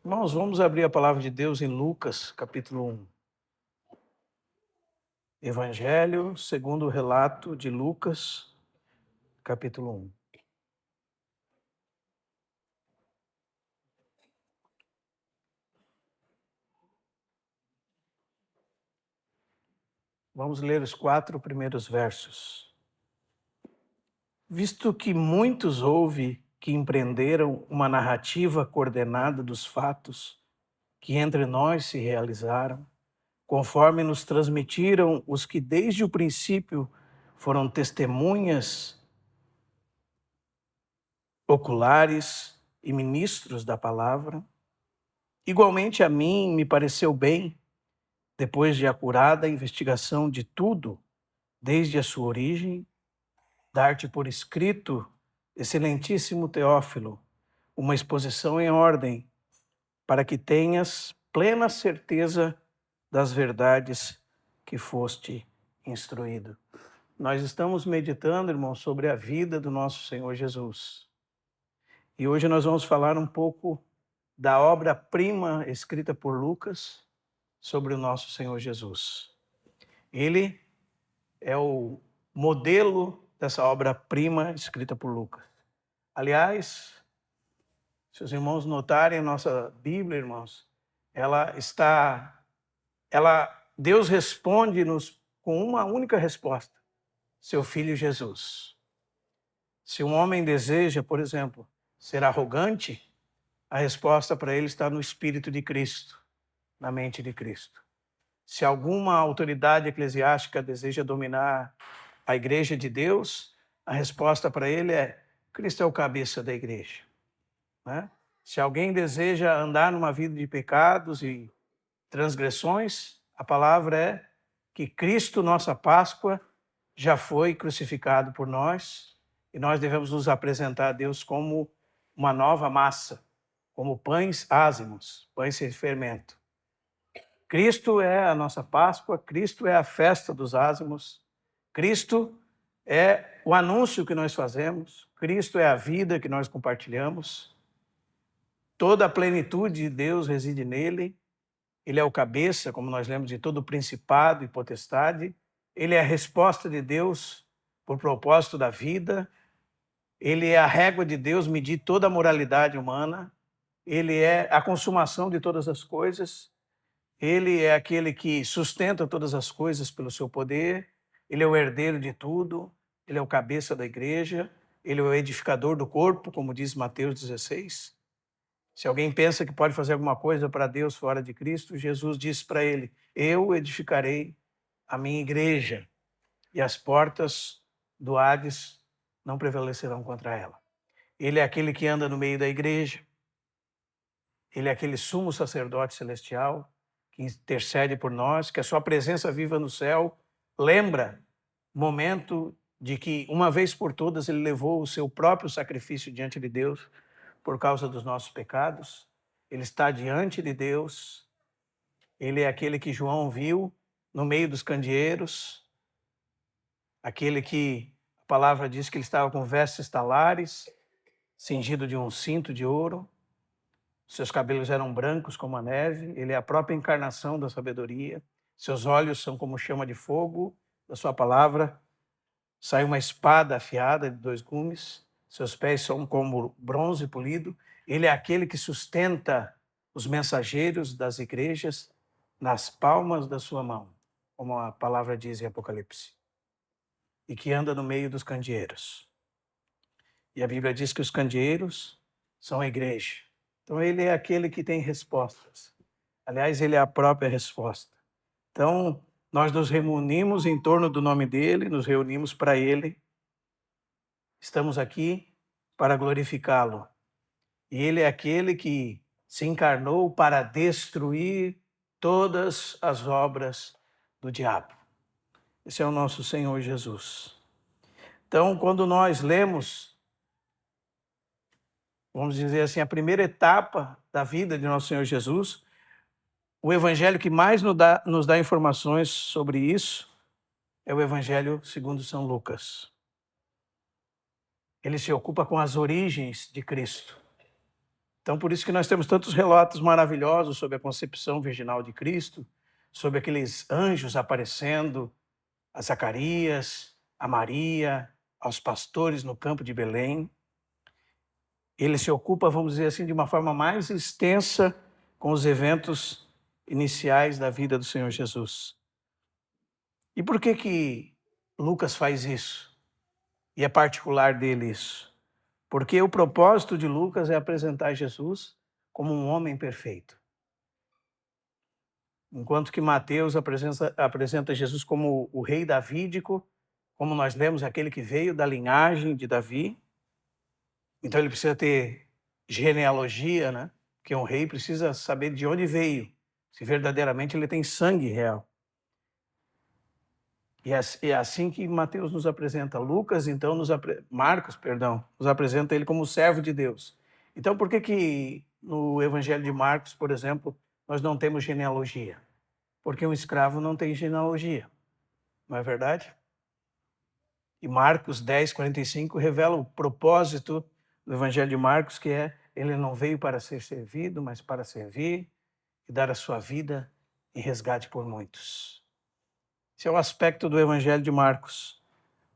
Irmãos, vamos abrir a palavra de Deus em Lucas, capítulo 1. Evangelho segundo o relato de Lucas, capítulo 1. Vamos ler os 4 primeiros versos. Visto que muitos houve que empreenderam uma narrativa coordenada dos fatos que entre nós se realizaram, conforme nos transmitiram os que desde o princípio foram testemunhas oculares e ministros da palavra, igualmente a mim me pareceu bem, depois de acurada investigação de tudo, desde a sua origem, dar-te por escrito, excelentíssimo Teófilo, uma exposição em ordem, para que tenhas plena certeza das verdades que foste instruído. Nós estamos meditando, irmãos, sobre a vida do nosso Senhor Jesus. E hoje nós vamos falar um pouco da obra-prima escrita por Lucas sobre o nosso Senhor Jesus. Ele é o modelo dessa obra-prima escrita por Lucas. Aliás, se os irmãos notarem a nossa Bíblia, irmãos, Deus responde-nos com uma única resposta: seu Filho Jesus. Se um homem deseja, por exemplo, ser arrogante, a resposta para ele está no Espírito de Cristo, na mente de Cristo. Se alguma autoridade eclesiástica deseja dominar a igreja de Deus, a resposta para ele é: Cristo é o cabeça da igreja. Né? Se alguém deseja andar numa vida de pecados e transgressões, a palavra é que Cristo, nossa Páscoa, já foi crucificado por nós e nós devemos nos apresentar a Deus como uma nova massa, como pães ázimos, pães sem fermento. Cristo é a nossa Páscoa, Cristo é a festa dos ázimos, Cristo é o anúncio que nós fazemos, Cristo é a vida que nós compartilhamos. Toda a plenitude de Deus reside nele. Ele é o cabeça, como nós lemos, de todo o principado e potestade. Ele é a resposta de Deus por propósito da vida. Ele é a régua de Deus medir toda a moralidade humana. Ele é a consumação de todas as coisas. Ele é aquele que sustenta todas as coisas pelo seu poder. Ele é o herdeiro de tudo. Ele é o cabeça da igreja. Ele é o edificador do corpo, como diz Mateus 16. Se alguém pensa que pode fazer alguma coisa para Deus fora de Cristo, Jesus disse para ele: eu edificarei a minha igreja e as portas do Hades não prevalecerão contra ela. Ele é aquele que anda no meio da igreja. Ele é aquele sumo sacerdote celestial que intercede por nós, que a sua presença viva no céu lembra o momento de que, uma vez por todas, ele levou o seu próprio sacrifício diante de Deus por causa dos nossos pecados. Ele está diante de Deus. Ele é aquele que João viu no meio dos candeeiros, aquele que a palavra diz que ele estava com vestes talares, cingido de um cinto de ouro. Seus cabelos eram brancos como a neve. Ele é a própria encarnação da sabedoria. Seus olhos são como chama de fogo. Da sua palavra sai uma espada afiada de 2 gumes. Seus pés são como bronze polido. Ele é aquele que sustenta os mensageiros das igrejas nas palmas da sua mão, como a palavra diz em Apocalipse, e que anda no meio dos candeeiros. E a Bíblia diz que os candeeiros são a igreja. Então ele é aquele que tem respostas. Aliás, ele é a própria resposta. Então, nós nos reunimos em torno do nome dele, nos reunimos para ele. Estamos aqui para glorificá-lo. E ele é aquele que se encarnou para destruir todas as obras do diabo. Esse é o nosso Senhor Jesus. Então, quando nós lemos, vamos dizer assim, a primeira etapa da vida de nosso Senhor Jesus, o evangelho que mais nos dá informações sobre isso é o Evangelho segundo São Lucas. Ele se ocupa com as origens de Cristo. Então, por isso que nós temos tantos relatos maravilhosos sobre a concepção virginal de Cristo, sobre aqueles anjos aparecendo a Zacarias, a Maria, aos pastores no campo de Belém. Ele se ocupa, vamos dizer assim, de uma forma mais extensa com os eventos iniciais da vida do Senhor Jesus. E por que Lucas faz isso? E é particular dele isso? Porque o propósito de Lucas é apresentar Jesus como um homem perfeito. Enquanto que Mateus apresenta Jesus como o rei davídico, como nós lemos, aquele que veio da linhagem de Davi. Então ele precisa ter genealogia, né? Porque um rei precisa saber de onde veio, se verdadeiramente ele tem sangue real. E é assim que Mateus nos apresenta. Lucas, então, Marcos, nos apresenta ele como servo de Deus. Então, por que no Evangelho de Marcos, por exemplo, nós não temos genealogia? Porque um escravo não tem genealogia, não é verdade? E Marcos 10, 45 revela o propósito do Evangelho de Marcos, que é: ele não veio para ser servido, mas para servir e dar a sua vida em resgate por muitos. Esse é o aspecto do Evangelho de Marcos.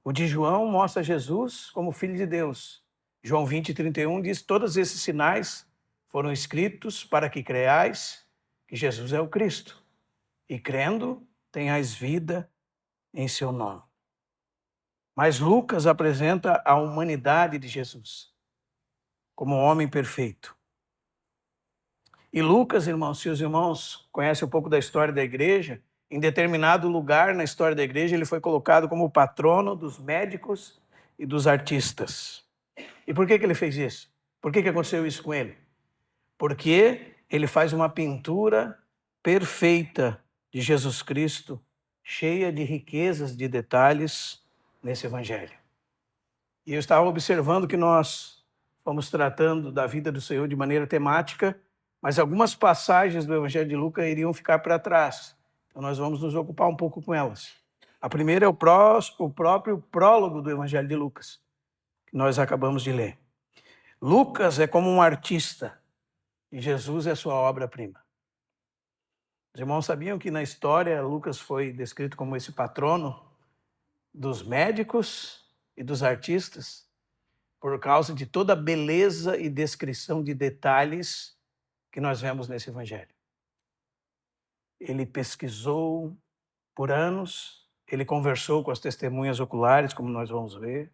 O de João mostra Jesus como Filho de Deus. João 20, 31 diz: todos esses sinais foram escritos para que creais que Jesus é o Cristo, e crendo tenhais vida em seu nome. Mas Lucas apresenta a humanidade de Jesus como um homem perfeito. E Lucas, irmãos, se os irmãos conhecem um pouco da história da igreja, em determinado lugar na história da igreja, ele foi colocado como o patrono dos médicos e dos artistas. E por que ele fez isso? Por que aconteceu isso com ele? Porque ele faz uma pintura perfeita de Jesus Cristo, cheia de riquezas de detalhes nesse evangelho. E eu estava observando que nós fomos tratando da vida do Senhor de maneira temática, mas algumas passagens do evangelho de Lucas iriam ficar para trás. Então nós vamos nos ocupar um pouco com elas. A primeira é o próprio prólogo do evangelho de Lucas, que nós acabamos de ler. Lucas é como um artista e Jesus é sua obra-prima. Os irmãos sabiam que na história Lucas foi descrito como esse patrono dos médicos e dos artistas por causa de toda a beleza e descrição de detalhes que nós vemos nesse evangelho. Ele pesquisou por anos, ele conversou com as testemunhas oculares, como nós vamos ver.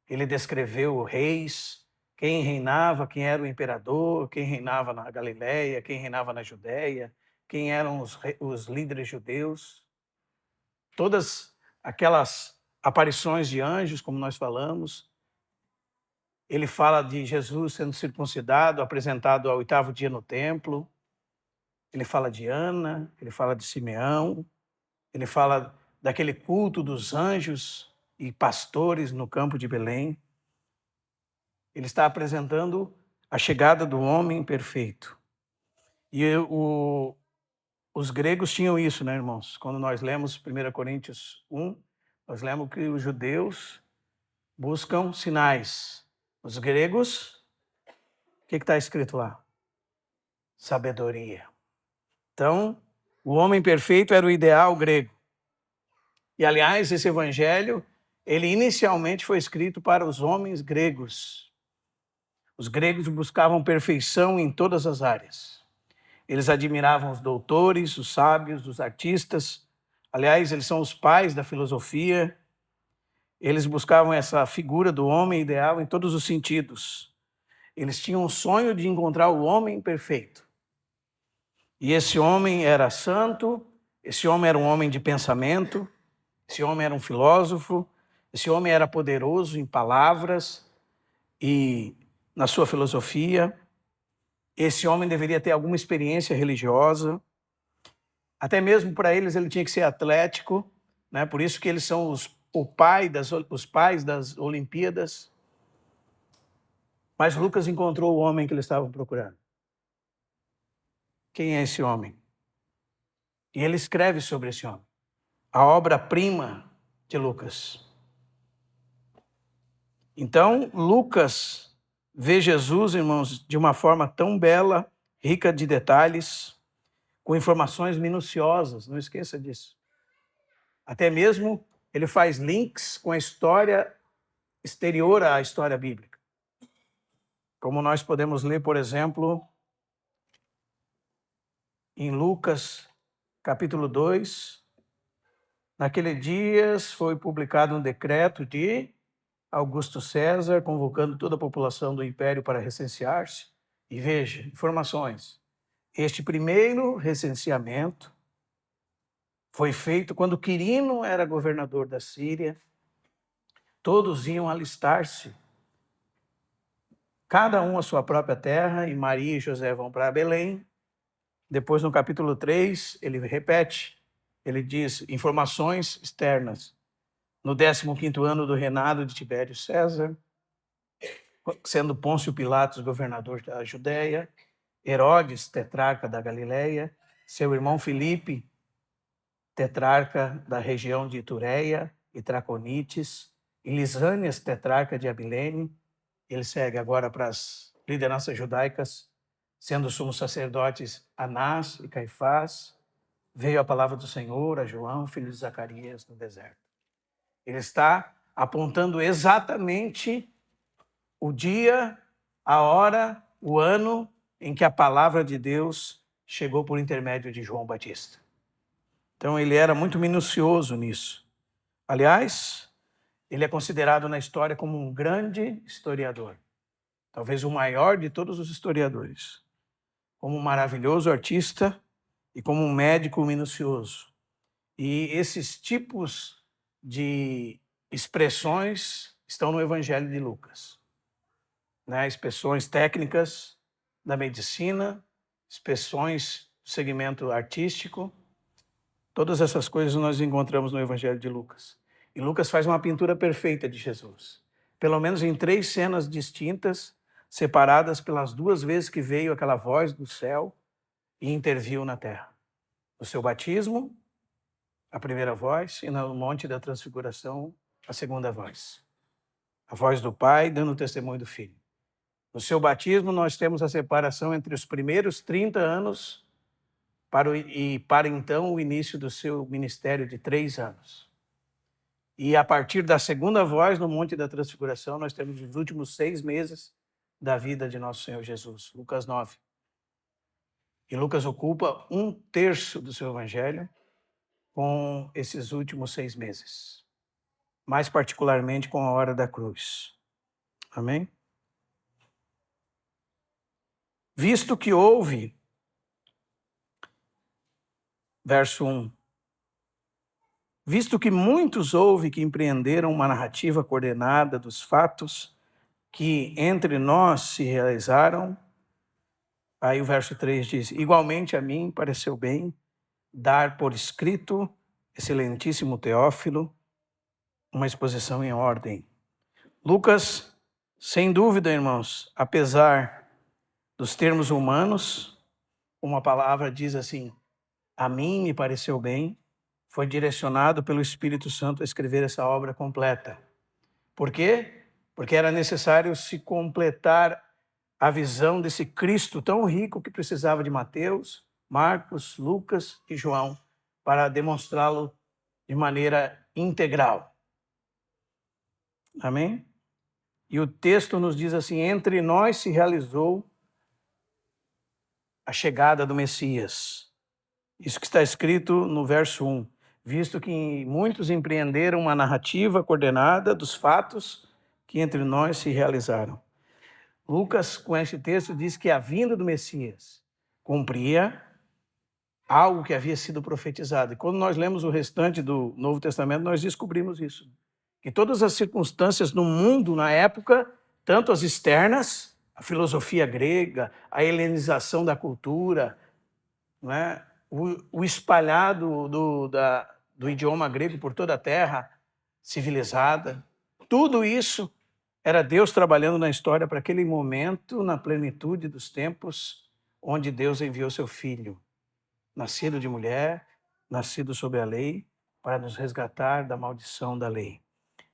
Ele descreveu reis, quem reinava, quem era o imperador, quem reinava na Galileia, quem reinava na Judéia, quem eram os líderes judeus. Todas aquelas aparições de anjos, como nós falamos. Ele fala de Jesus sendo circuncidado, apresentado ao 8º dia no templo. Ele fala de Ana, ele fala de Simeão, ele fala daquele culto dos anjos e pastores no campo de Belém. Ele está apresentando a chegada do homem perfeito. E os gregos tinham isso, né, irmãos? Quando nós lemos 1 Coríntios 1, nós lemos que os judeus buscam sinais. Os gregos, o que está escrito lá? Sabedoria. Então, o homem perfeito era o ideal grego. E, aliás, esse evangelho, ele inicialmente foi escrito para os homens gregos. Os gregos buscavam perfeição em todas as áreas. Eles admiravam os doutores, os sábios, os artistas. Aliás, eles são os pais da filosofia. Eles buscavam essa figura do homem ideal em todos os sentidos. Eles tinham o sonho de encontrar o homem perfeito. E esse homem era santo, esse homem era um homem de pensamento, esse homem era um filósofo, esse homem era poderoso em palavras e na sua filosofia. Esse homem deveria ter alguma experiência religiosa. Até mesmo para eles ele tinha que ser atlético, né? Por isso que eles são os pais das Olimpíadas. Mas Lucas encontrou o homem que eles estavam procurando. Quem é esse homem? E ele escreve sobre esse homem. A obra-prima de Lucas. Então, Lucas ver Jesus, irmãos, de uma forma tão bela, rica de detalhes, com informações minuciosas, não esqueça disso. Até mesmo ele faz links com a história exterior à história bíblica. Como nós podemos ler, por exemplo, em Lucas, capítulo 2, naquele dias foi publicado um decreto de Augusto César, convocando toda a população do império para recensear-se. E veja, informações. Este primeiro recenseamento foi feito quando Quirino era governador da Síria. Todos iam alistar-se, cada um a sua própria terra, e Maria e José vão para Belém. Depois, no capítulo 3, ele repete, ele diz, informações externas. No 15º ano do reinado de Tibério César, sendo Pôncio Pilatos governador da Judéia, Herodes, tetrarca da Galileia, seu irmão Filipe, tetrarca da região de Itureia e Traconites, e Lisânias, tetrarca de Abilene. Ele segue agora para as lideranças judaicas, sendo sumos sacerdotes Anás e Caifás. Veio a palavra do Senhor a João, filho de Zacarias, no deserto. Ele está apontando exatamente o dia, a hora, o ano em que a palavra de Deus chegou por intermédio de João Batista. Então ele era muito minucioso nisso. Aliás, ele é considerado na história como um grande historiador, talvez o maior de todos os historiadores, como um maravilhoso artista e como um médico minucioso. E esses tipos de expressões estão no Evangelho de Lucas. Expressões técnicas da medicina, expressões do segmento artístico, todas essas coisas nós encontramos no Evangelho de Lucas. E Lucas faz uma pintura perfeita de Jesus, pelo menos em 3 cenas distintas, separadas pelas 2 vezes que veio aquela voz do céu e interviu na terra. No seu batismo, a primeira voz, e no Monte da Transfiguração, a segunda voz. A voz do Pai dando testemunho do Filho. No seu batismo, nós temos a separação entre os primeiros 30 anos para então o início do seu ministério de 3 anos. E a partir da segunda voz no Monte da Transfiguração, nós temos os últimos 6 meses da vida de nosso Senhor Jesus, Lucas 9. E Lucas ocupa 1/3 do seu evangelho com esses últimos 6 meses, mais particularmente com a hora da cruz. Amém? Visto que houve, verso 1, visto que muitos houve que empreenderam uma narrativa coordenada dos fatos que entre nós se realizaram, aí o verso 3 diz, igualmente a mim pareceu bem dar por escrito, excelentíssimo Teófilo, uma exposição em ordem. Lucas, sem dúvida, irmãos, apesar dos termos humanos, uma palavra diz assim, a mim me pareceu bem, foi direcionado pelo Espírito Santo a escrever essa obra completa. Por quê? Porque era necessário se completar a visão desse Cristo tão rico que precisava de Mateus, Marcos, Lucas e João para demonstrá-lo de maneira integral. Amém? E o texto nos diz assim, entre nós se realizou a chegada do Messias. Isso que está escrito no verso 1. Visto que muitos empreenderam uma narrativa coordenada dos fatos que entre nós se realizaram. Lucas, com este texto, diz que a vinda do Messias cumpria algo que havia sido profetizado. E quando nós lemos o restante do Novo Testamento, nós descobrimos isso. Que todas as circunstâncias no mundo, na época, tanto as externas, a filosofia grega, a helenização da cultura, né? o espalhado do idioma grego por toda a terra civilizada, tudo isso era Deus trabalhando na história para aquele momento, na plenitude dos tempos, onde Deus enviou seu Filho, nascido de mulher, nascido sob a lei, para nos resgatar da maldição da lei.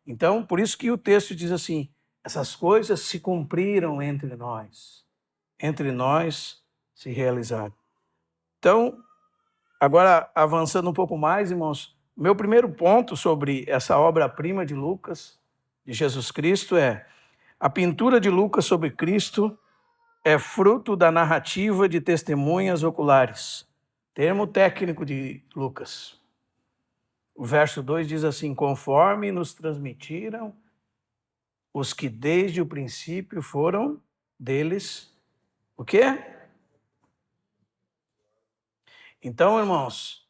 Então, por isso que o texto diz assim, essas coisas se cumpriram entre nós se realizaram. Então, agora avançando um pouco mais, irmãos, meu primeiro ponto sobre essa obra-prima de Lucas, de Jesus Cristo, é a pintura de Lucas sobre Cristo é fruto da narrativa de testemunhas oculares. Termo técnico de Lucas. O verso 2 diz assim: conforme nos transmitiram os que desde o princípio foram deles. O quê? Então, irmãos,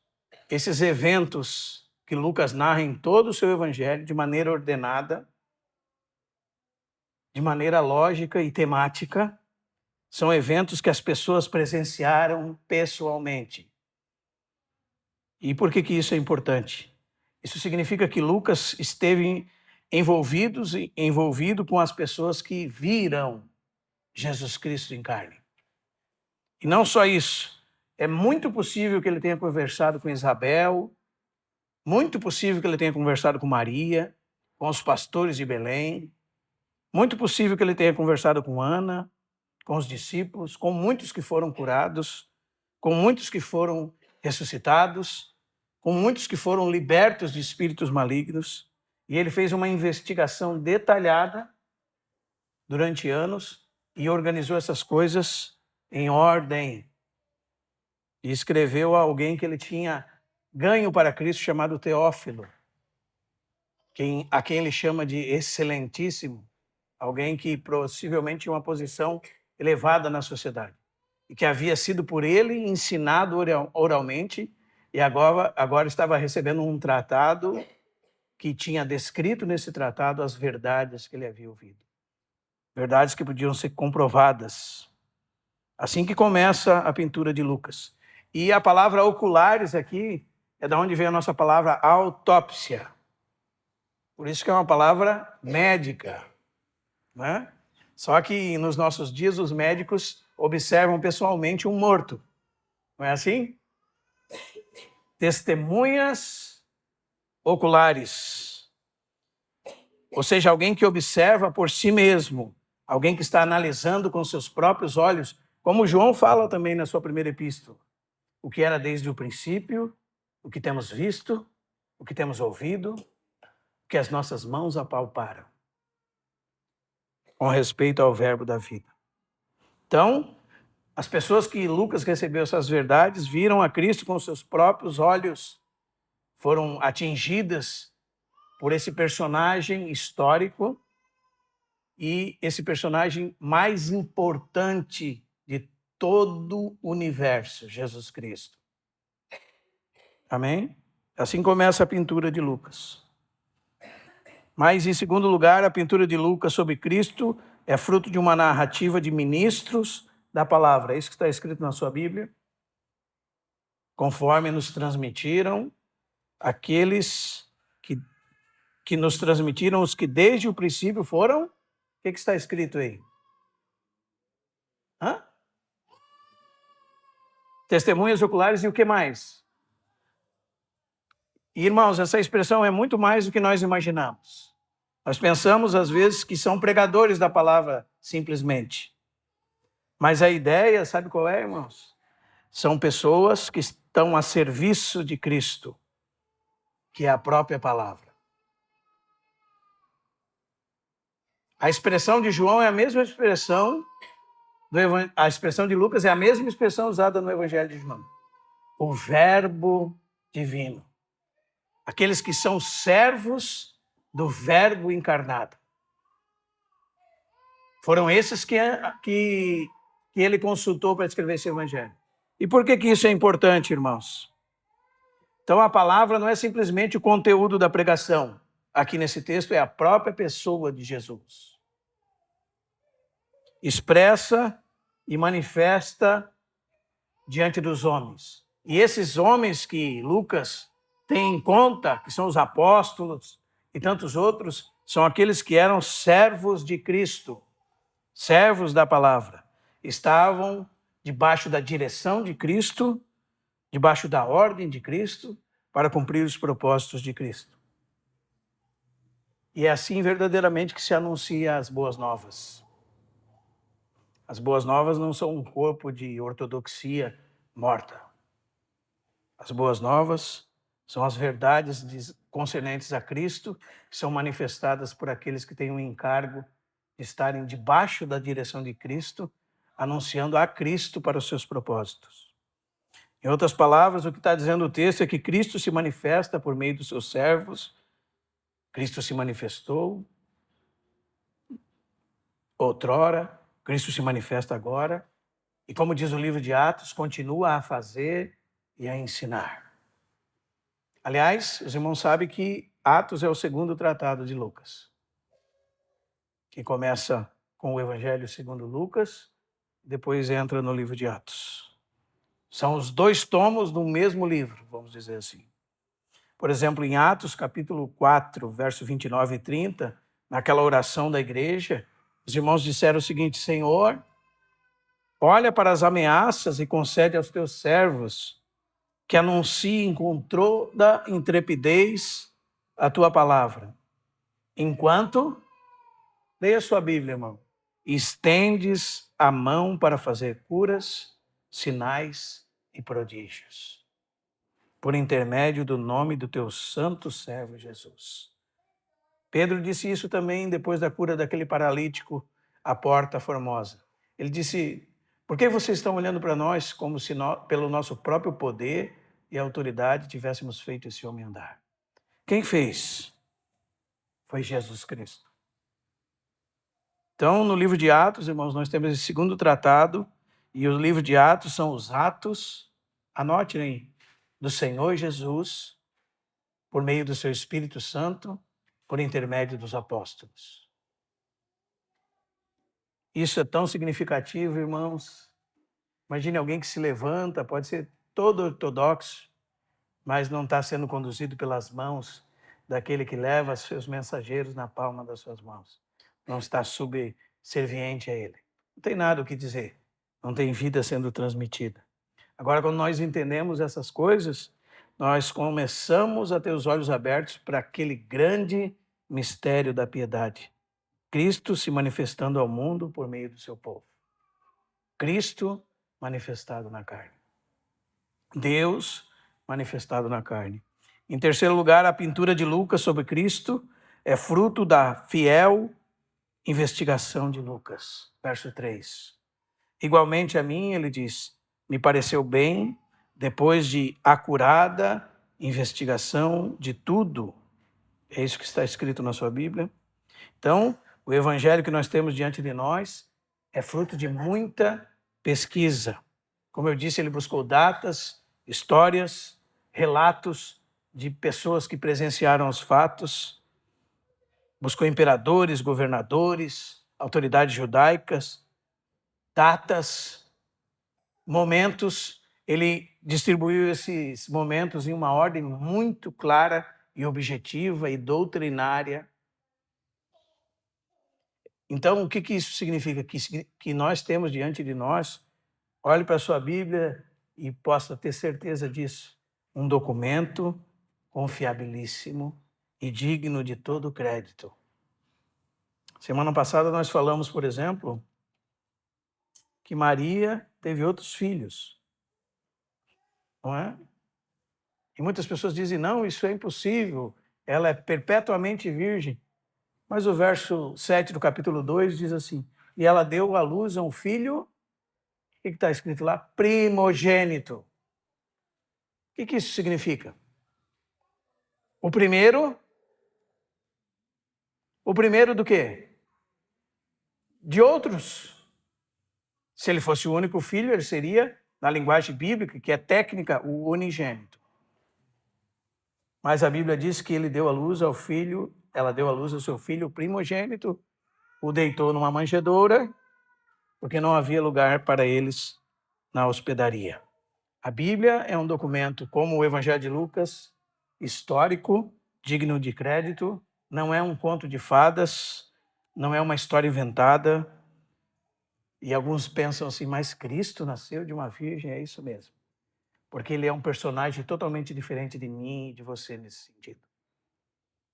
esses eventos que Lucas narra em todo o seu evangelho, de maneira ordenada, de maneira lógica e temática, são eventos que as pessoas presenciaram pessoalmente. E por que isso é importante? Isso significa que Lucas esteve envolvido com as pessoas que viram Jesus Cristo em carne. E não só isso, é muito possível que ele tenha conversado com Isabel, muito possível que ele tenha conversado com Maria, com os pastores de Belém, muito possível que ele tenha conversado com Ana, com os discípulos, com muitos que foram curados, com muitos que foram ressuscitados, com muitos que foram libertos de espíritos malignos. E ele fez uma investigação detalhada durante anos e organizou essas coisas em ordem. E escreveu a alguém que ele tinha ganho para Cristo, chamado Teófilo, a quem ele chama de excelentíssimo, alguém que possivelmente tinha uma posição elevada na sociedade, e que havia sido por ele ensinado oralmente, e agora estava recebendo um tratado que tinha descrito nesse tratado as verdades que ele havia ouvido. Verdades que podiam ser comprovadas. Assim que começa a pintura de Lucas. E a palavra oculares aqui é da onde vem a nossa palavra autópsia. Por isso que é uma palavra médica, né? Só que nos nossos dias os médicos observam pessoalmente um morto. Não é assim? Testemunhas oculares. Ou seja, alguém que observa por si mesmo, alguém que está analisando com seus próprios olhos, como João fala também na sua primeira epístola, o que era desde o princípio, o que temos visto, o que temos ouvido, o que as nossas mãos apalparam, com respeito ao verbo da vida. Então, as pessoas que Lucas recebeu essas verdades viram a Cristo com seus próprios olhos, foram atingidas por esse personagem histórico e esse personagem mais importante de todo o universo, Jesus Cristo. Amém? Assim começa a pintura de Lucas. Mas, em segundo lugar, a pintura de Lucas sobre Cristo é fruto de uma narrativa de ministros da palavra. É isso que está escrito na sua Bíblia? Conforme nos transmitiram aqueles que nos transmitiram, os que desde o princípio foram... O que está escrito aí? Hã? Testemunhas oculares e o que mais? Irmãos, essa expressão é muito mais do que nós imaginamos. Nós pensamos, às vezes, que são pregadores da palavra, simplesmente. Mas a ideia, sabe qual é, irmãos? São pessoas que estão a serviço de Cristo, que é a própria palavra. A expressão de João é a mesma expressão, a expressão de Lucas é a mesma expressão usada no Evangelho de João. O verbo divino. Aqueles que são servos do verbo encarnado. Foram esses que ele consultou para escrever esse evangelho. E por que isso é importante, irmãos? Então, a palavra não é simplesmente o conteúdo da pregação. Aqui nesse texto é a própria pessoa de Jesus. Expressa e manifesta diante dos homens. E esses homens que Lucas tem em conta, que são os apóstolos e tantos outros, são aqueles que eram servos de Cristo, servos da palavra. Estavam debaixo da direção de Cristo, debaixo da ordem de Cristo, para cumprir os propósitos de Cristo. E é assim verdadeiramente que se anuncia as boas novas. As boas novas não são um corpo de ortodoxia morta. As boas novas são as verdades concernentes a Cristo, que são manifestadas por aqueles que têm o encargo de estarem debaixo da direção de Cristo, anunciando a Cristo para os seus propósitos. Em outras palavras, o que está dizendo o texto é que Cristo se manifesta por meio dos seus servos. Cristo se manifestou outrora, Cristo se manifesta agora, e como diz o livro de Atos, continua a fazer e a ensinar. Aliás, os irmãos sabem que Atos é o segundo tratado de Lucas, que começa com o Evangelho segundo Lucas, depois entra no livro de Atos. São os dois tomos do mesmo livro, vamos dizer assim. Por exemplo, em Atos, capítulo 4, verso 29 e 30, naquela oração da igreja, os irmãos disseram o seguinte: Senhor, olha para as ameaças e concede aos teus servos que anunciem com toda intrepidez a tua palavra. Enquanto, leia sua Bíblia, irmão, estendes a mão para fazer curas, sinais e prodígios, por intermédio do nome do teu santo servo Jesus. Pedro disse isso também depois da cura daquele paralítico à Porta Formosa. Ele disse: por que vocês estão olhando para nós como se nós, pelo nosso próprio poder e autoridade, tivéssemos feito esse homem andar? Quem fez? Foi Jesus Cristo. Então, no livro de Atos, irmãos, nós temos esse segundo tratado, e o livro de Atos são os atos, anotem aí, do Senhor Jesus, por meio do seu Espírito Santo, por intermédio dos apóstolos. Isso é tão significativo, irmãos. Imagine alguém que se levanta, pode ser todo ortodoxo, mas não está sendo conduzido pelas mãos daquele que leva seus mensageiros na palma das suas mãos. Não está subserviente a ele. Não tem nada o que dizer. Não tem vida sendo transmitida. Agora, quando nós entendemos essas coisas, nós começamos a ter os olhos abertos para aquele grande mistério da piedade. Cristo se manifestando ao mundo por meio do seu povo. Cristo manifestado na carne. Deus manifestado na carne. Em terceiro lugar, a pintura de Lucas sobre Cristo é fruto da fiel investigação de Lucas. Verso 3. Igualmente a mim, ele diz, me pareceu bem, depois de acurada investigação de tudo. É isso que está escrito na sua Bíblia. Então, o evangelho que nós temos diante de nós é fruto de muita pesquisa. Como eu disse, ele buscou datas, histórias, relatos de pessoas que presenciaram os fatos, buscou imperadores, governadores, autoridades judaicas, datas, momentos. Ele distribuiu esses momentos em uma ordem muito clara e objetiva e doutrinária. Então, o que isso significa? Que nós temos diante de nós, olhe para a sua Bíblia e possa ter certeza disso, um documento confiabilíssimo e digno de todo crédito. Semana passada nós falamos, por exemplo, que Maria teve outros filhos, não é? E muitas pessoas dizem, não, isso é impossível, ela é perpetuamente virgem. Mas o verso 7 do capítulo 2 diz assim, e ela deu à luz a um filho, o que está escrito lá? Primogênito. O que isso significa? O primeiro do quê? De outros. Se ele fosse o único filho, ele seria, na linguagem bíblica, que é técnica, o unigênito. Mas a Bíblia diz que ele deu à luz ao filho, ela deu à luz ao seu filho o primogênito, o deitou numa manjedoura, porque não havia lugar para eles na hospedaria. A Bíblia é um documento, como o Evangelho de Lucas, histórico, digno de crédito, não é um conto de fadas, não é uma história inventada. E alguns pensam assim, mas Cristo nasceu de uma virgem, é isso mesmo. Porque ele é um personagem totalmente diferente de mim e de você nesse sentido.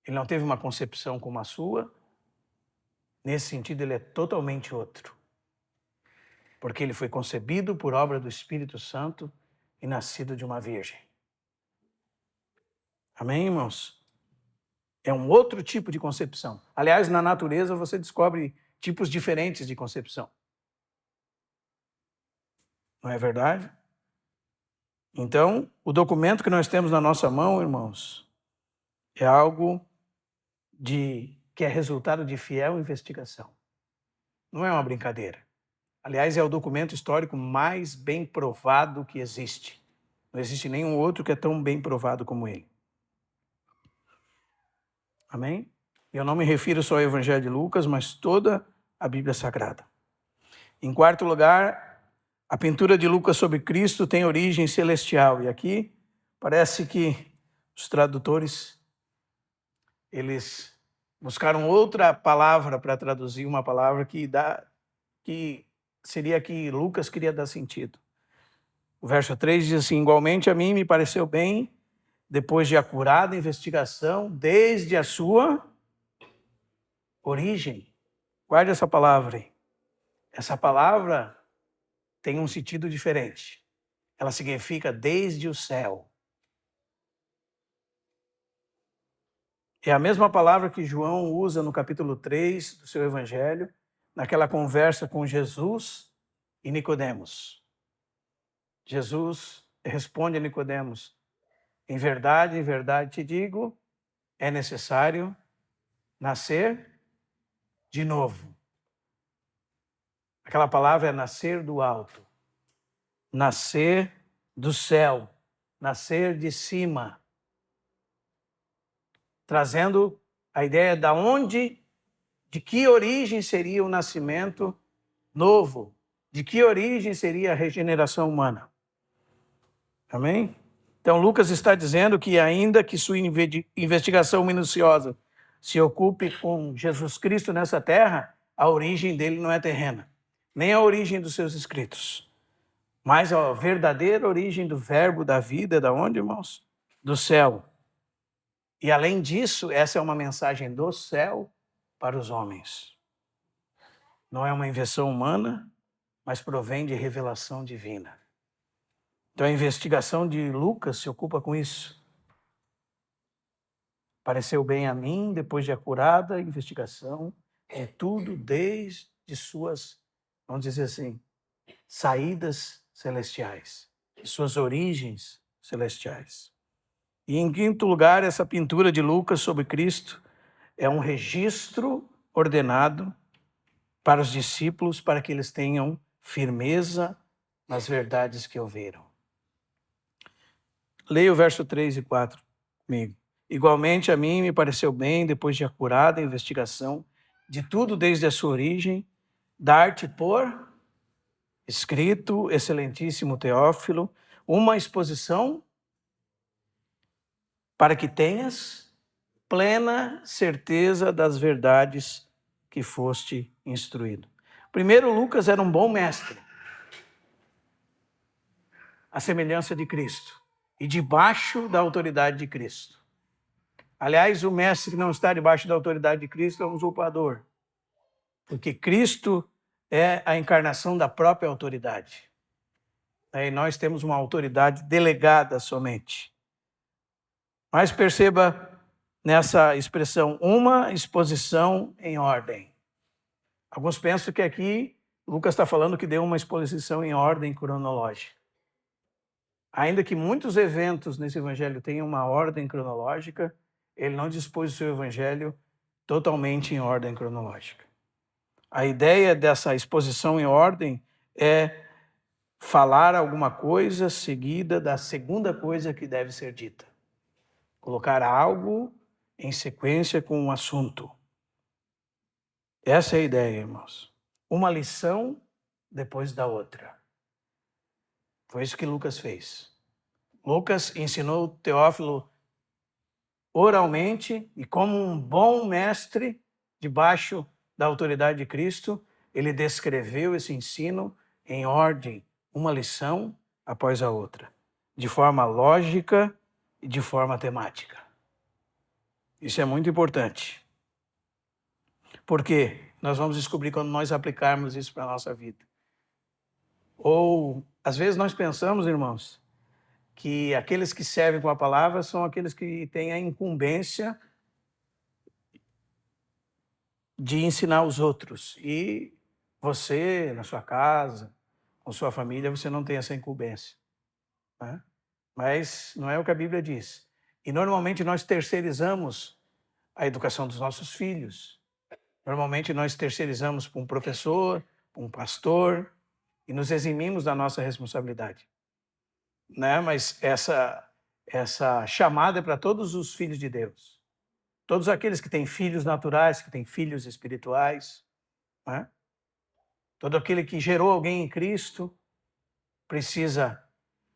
Ele não teve uma concepção como a sua. Nesse sentido, ele é totalmente outro. Porque ele foi concebido por obra do Espírito Santo e nascido de uma virgem. Amém, irmãos? É um outro tipo de concepção. Aliás, na natureza você descobre tipos diferentes de concepção. Não é verdade? Então, o documento que nós temos na nossa mão, irmãos, é algo que é resultado de fiel investigação. Não é uma brincadeira. Aliás, é o documento histórico mais bem provado que existe. Não existe nenhum outro que é tão bem provado como ele. Amém? Eu não me refiro só ao Evangelho de Lucas, mas toda a Bíblia Sagrada. Em quarto lugar, a pintura de Lucas sobre Cristo tem origem celestial. E aqui parece que os tradutores, eles buscaram outra palavra para traduzir uma palavra que seria que Lucas queria dar sentido. O verso 3 diz assim: igualmente a mim me pareceu bem, depois de acurada investigação, desde a sua origem. Guarde essa palavra aí. Essa palavra tem um sentido diferente. Ela significa desde o céu. É a mesma palavra que João usa no capítulo 3 do seu evangelho, naquela conversa com Jesus e Nicodemos. Jesus responde a Nicodemos: em verdade te digo, é necessário nascer de novo. Aquela palavra é nascer do alto, nascer do céu, nascer de cima, trazendo a ideia de que origem seria o nascimento novo, de que origem seria a regeneração humana. Amém? Então, Lucas está dizendo que ainda que sua investigação minuciosa se ocupe com Jesus Cristo nessa terra, a origem dele não é terrena, nem a origem dos seus escritos, mas a verdadeira origem do verbo da vida, da onde, irmãos? Do céu. E além disso, essa é uma mensagem do céu para os homens. Não é uma invenção humana, mas provém de revelação divina. Então a investigação de Lucas se ocupa com isso. Pareceu bem a mim, depois de acurada investigação, é tudo desde suas, vamos dizer assim, saídas celestiais, de suas origens celestiais. E em quinto lugar, essa pintura de Lucas sobre Cristo é um registro ordenado para os discípulos, para que eles tenham firmeza nas verdades que ouviram. Leia o verso 3 e 4 comigo. Igualmente a mim me pareceu bem, depois de acurada investigação de tudo desde a sua origem, dar-te por escrito, excelentíssimo Teófilo, uma exposição para que tenhas plena certeza das verdades que foste instruído. Primeiro, Lucas era um bom mestre, à semelhança de Cristo, e debaixo da autoridade de Cristo. Aliás, o mestre que não está debaixo da autoridade de Cristo é um usurpador, porque Cristo é a encarnação da própria autoridade. E nós temos uma autoridade delegada somente. Mas perceba nessa expressão, uma exposição em ordem. Alguns pensam que aqui Lucas está falando que deu uma exposição em ordem cronológica. Ainda que muitos eventos nesse evangelho tenham uma ordem cronológica, ele não dispôs o seu evangelho totalmente em ordem cronológica. A ideia dessa exposição em ordem é falar alguma coisa seguida da segunda coisa que deve ser dita. Colocar algo em sequência com um assunto. Essa é a ideia, irmãos. Uma lição depois da outra. Foi isso que Lucas fez. Lucas ensinou Teófilo oralmente e como um bom mestre, debaixo da autoridade de Cristo, ele descreveu esse ensino em ordem, uma lição após a outra, de forma lógica e de forma temática. Isso é muito importante. Porque nós vamos descobrir quando nós aplicarmos isso para a nossa vida. Ou, às vezes, nós pensamos, irmãos, que aqueles que servem com a palavra são aqueles que têm a incumbência de ensinar os outros. E você, na sua casa, com sua família, você não tem essa incumbência. Né? Mas não é o que a Bíblia diz. E normalmente nós terceirizamos a educação dos nossos filhos. Normalmente nós terceirizamos para um professor, para um pastor, e nos eximimos da nossa responsabilidade. Né? Mas essa chamada é para todos os filhos de Deus. Todos aqueles que têm filhos naturais, que têm filhos espirituais. Né? Todo aquele que gerou alguém em Cristo precisa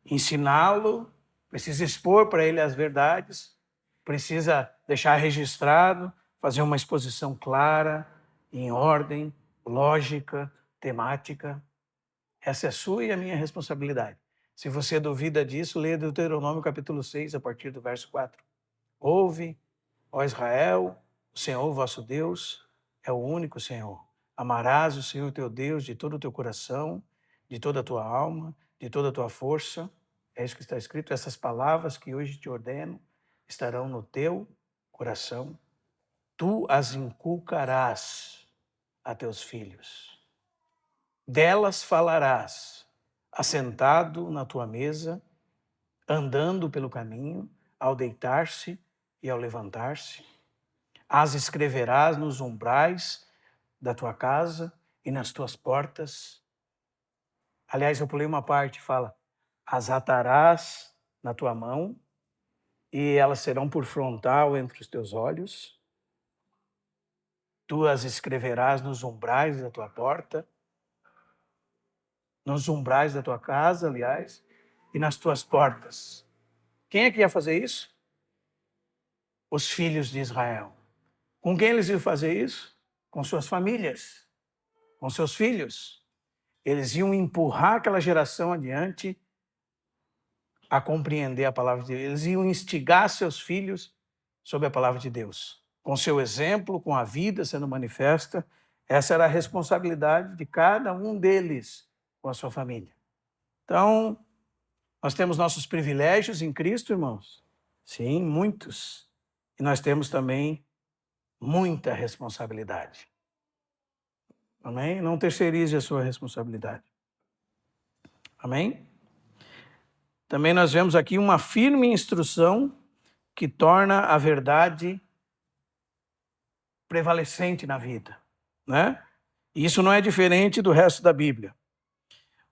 ensiná-lo, precisa expor para ele as verdades, precisa deixar registrado, fazer uma exposição clara, em ordem, lógica, temática. Essa é a sua e a minha responsabilidade. Se você duvida disso, leia Deuteronômio capítulo 6, a partir do verso 4. Ouve, ó Israel, o Senhor vosso Deus é o único Senhor. Amarás o Senhor teu Deus de todo o teu coração, de toda a tua alma, de toda a tua força. É isso que está escrito. Essas palavras que hoje te ordeno estarão no teu coração. Tu as inculcarás a teus filhos. Delas falarás, assentado na tua mesa, andando pelo caminho, ao deitar-se e ao levantar-se. As escreverás nos umbrais da tua casa e nas tuas portas. Aliás, eu pulei uma parte, fala, as atarás na tua mão e elas serão por frontal entre os teus olhos. Tu as escreverás nos umbrais da tua porta, nos umbrais da tua casa, aliás, e nas tuas portas. Quem é que ia fazer isso? Os filhos de Israel. Com quem eles iam fazer isso? Com suas famílias, com seus filhos. Eles iam empurrar aquela geração adiante a compreender a palavra de Deus. Eles iam instigar seus filhos sobre a palavra de Deus. Com seu exemplo, com a vida sendo manifesta, essa era a responsabilidade de cada um deles com a sua família. Então, nós temos nossos privilégios em Cristo, irmãos. Sim, muitos. E nós temos também muita responsabilidade. Amém? Não terceirize a sua responsabilidade. Amém? Também nós vemos aqui uma firme instrução que torna a verdade prevalecente na vida, né? E isso não é diferente do resto da Bíblia.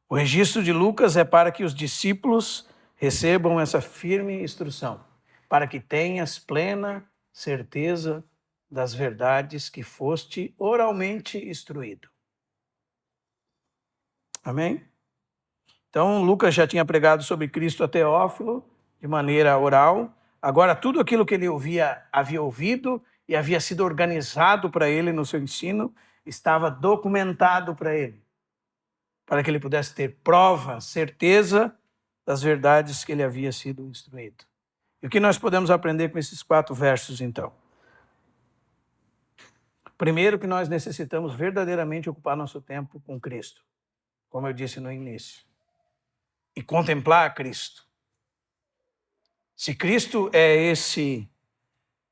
O registro de Lucas é para que os discípulos recebam essa firme instrução, para que tenhas plena certeza das verdades que foste oralmente instruído. Amém? Então, Lucas já tinha pregado sobre Cristo a Teófilo de maneira oral. Agora, tudo aquilo que ele havia ouvido e havia sido organizado para ele no seu ensino, estava documentado para ele, para que ele pudesse ter prova, certeza das verdades que ele havia sido instruído. E o que nós podemos aprender com esses 4 versos, então? Primeiro, que nós necessitamos verdadeiramente ocupar nosso tempo com Cristo, como eu disse no início, e contemplar Cristo. Se Cristo é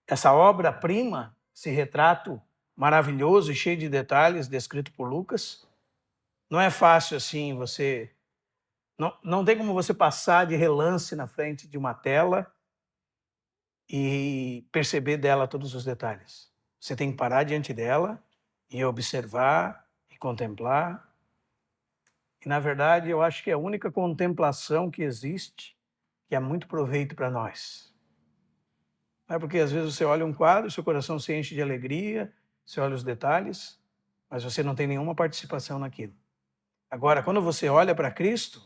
essa obra-prima, esse retrato maravilhoso e cheio de detalhes descrito por Lucas, não é fácil assim você... Não tem como você passar de relance na frente de uma tela e perceber dela todos os detalhes. Você tem que parar diante dela e observar e contemplar. E, na verdade, eu acho que é a única contemplação que existe que é muito proveito para nós. Não é porque às vezes você olha um quadro, seu coração se enche de alegria, você olha os detalhes, mas você não tem nenhuma participação naquilo. Agora, quando você olha para Cristo,